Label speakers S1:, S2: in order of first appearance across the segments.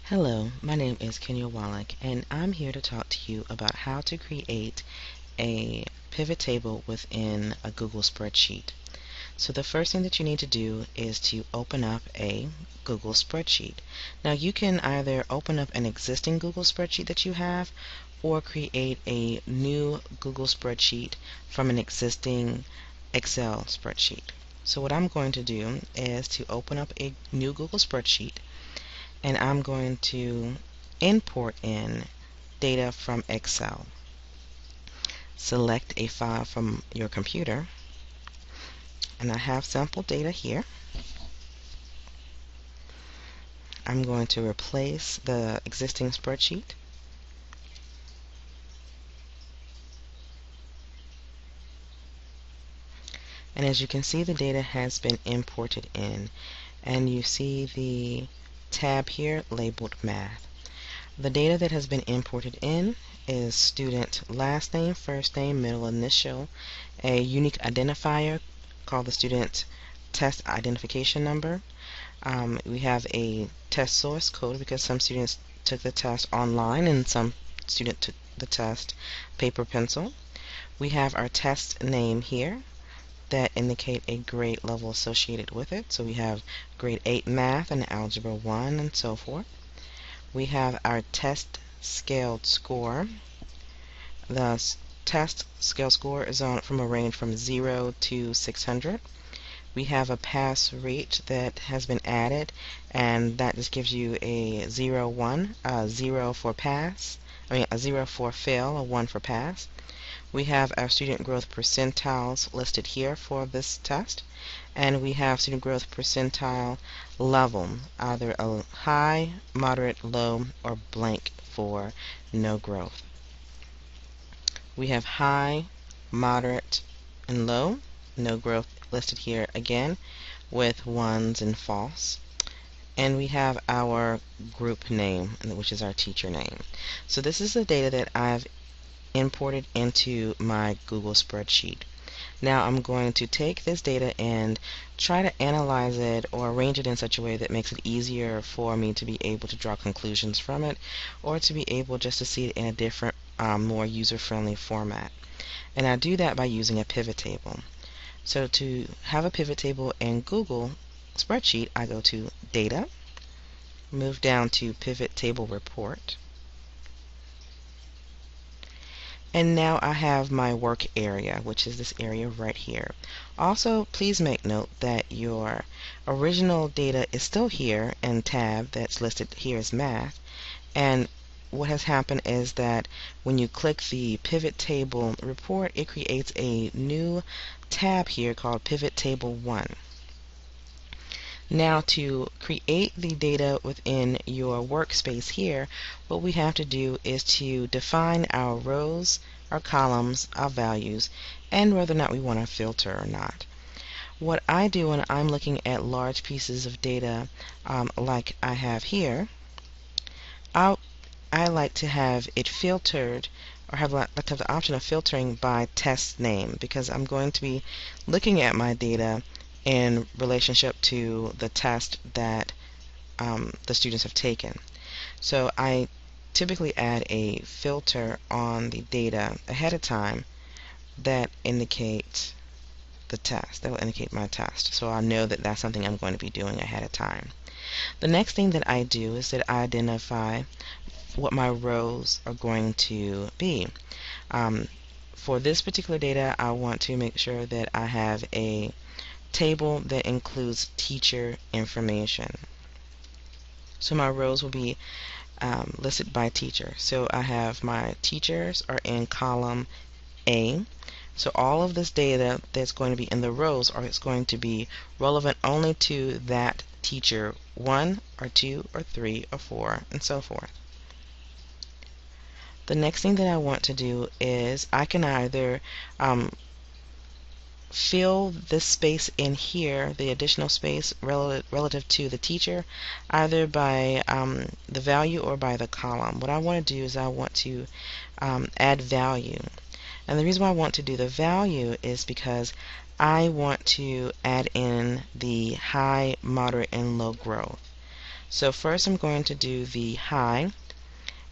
S1: Hello, my name is Kenya Wallach, and I'm here to talk to you about how to create a pivot table within a Google spreadsheet. So the first thing that you need to do is to open up a Google spreadsheet. Now you can either open up an existing Google spreadsheet that you have or create a new Google spreadsheet from an existing Excel spreadsheet. So what I'm going to do is to open up a new Google spreadsheet, and I'm going to import in data from Excel. Select a file from your computer, and I have sample data here. I'm going to replace the existing spreadsheet. And as you can see, the data has been imported in, and you see the tab here labeled Math. The data that has been imported in is student last name, first name, middle initial, a unique identifier called the student test identification number. We have a test source code because some students took the test online and some students took the test paper pencil. We have our test name here that indicate a grade level associated with it. So we have grade 8 math and algebra 1 and so forth. We have our test scaled score. The test scale score is from a range from 0 to 600. We have a pass rate that has been added, and that just gives you a 0, 1, 0 for pass, a 0 for fail, a 1 for pass. We have our student growth percentiles listed here for this test, and we have student growth percentile level, either a high, moderate, low, or blank for no growth. We have high, moderate, and low, no growth listed here again with ones and false. And we have our group name, which is our teacher name. So this is the data that I've imported into my Google spreadsheet. Now I'm going to take this data and try to analyze it or arrange it in such a way that makes it easier for me to be able to draw conclusions from it, or to be able just to see it in a different, more user-friendly format. And I do that by using a pivot table. So to have a pivot table in Google spreadsheet, I go to Data, move down to Pivot Table Report, and now I have my work area, which is this area right here. Also, please make note that your original data is still here in tab that's listed here as Math, and what has happened is that when you click the Pivot Table Report, it creates a new tab here called Pivot Table 1. Now to create the data within your workspace here, what we have to do is to define our rows, our columns, our values, and whether or not we want to filter or not. What I do when I'm looking at large pieces of data like I have here, I like to have it filtered, or like to have the option of filtering by test name, because I'm going to be looking at my data in relationship to the test that the students have taken. So I typically add a filter on the data ahead of time that indicates the test, that will indicate my test. So I know that that's something I'm going to be doing ahead of time. The next thing that I do is that I identify what my rows are going to be. For this particular data, I want to make sure that I have a table that includes teacher information. So my rows will be listed by teacher. So I have my teachers are in column A. So all of this data that's going to be in the rows is going to be relevant only to that teacher 1 or 2 or 3 or 4 and so forth. The next thing that I want to do is I can either fill this space in here, the additional space relative to the teacher, either by the value or by the column. What I want to do is I want to add value. And the reason why I want to do the value is because I want to add in the high, moderate, and low growth. So first I'm going to do the high,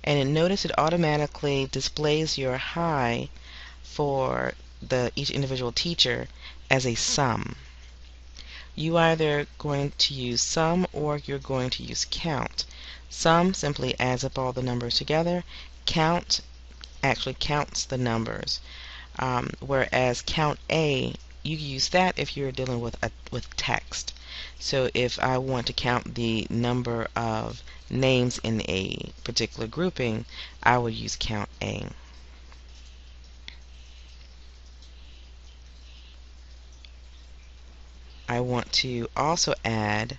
S1: and notice it automatically displays your high for each individual teacher as a sum. You either going to use sum or you're going to use count. Sum simply adds up all the numbers together. Count actually counts the numbers. Whereas count A, you use that if you're dealing with text. So if I want to count the number of names in a particular grouping, I would use count A. I want to also add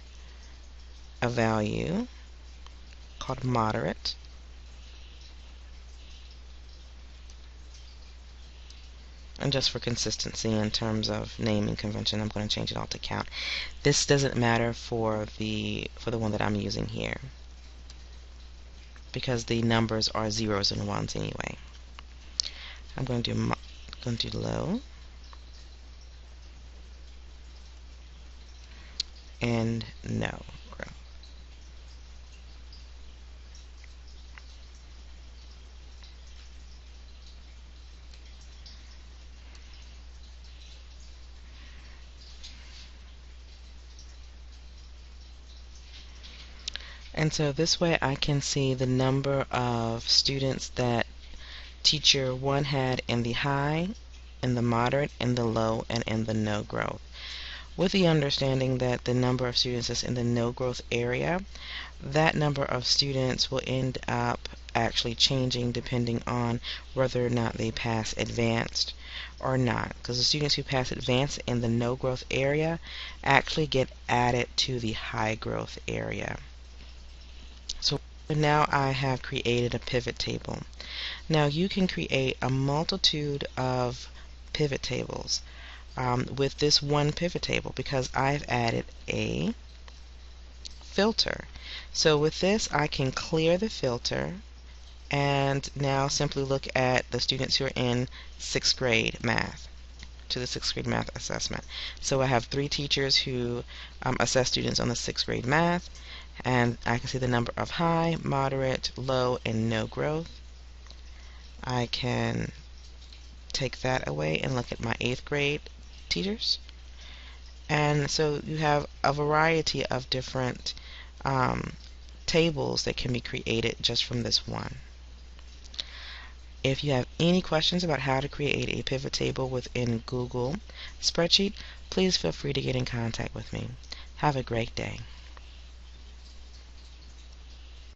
S1: a value called moderate. And just for consistency in terms of naming convention, I'm going to change it all to count. This doesn't matter for the one that I'm using here, because the numbers are zeros and ones anyway. I'm going to do low and no growth. And so this way I can see the number of students that teacher 1 had in the high, in the moderate, in the low, and in the no growth, with the understanding that the number of students that's in the no growth area, that number of students will end up actually changing depending on whether or not they pass advanced or not, because the students who pass advanced in the no growth area actually get added to the high growth area. So now I have created a pivot table. Now you can create a multitude of pivot tables with this one pivot table, because I've added a filter. So with this I can clear the filter and now simply look at the students who are in 6th grade math, to the 6th grade math assessment. So I have 3 teachers who assess students on the 6th grade math, and I can see the number of high, moderate, low, and no growth. I can take that away and look at my 8th grade teachers. And so you have a variety of different tables that can be created just from this one. If you have any questions about how to create a pivot table within Google Spreadsheet, please feel free to get in contact with me. Have a great day.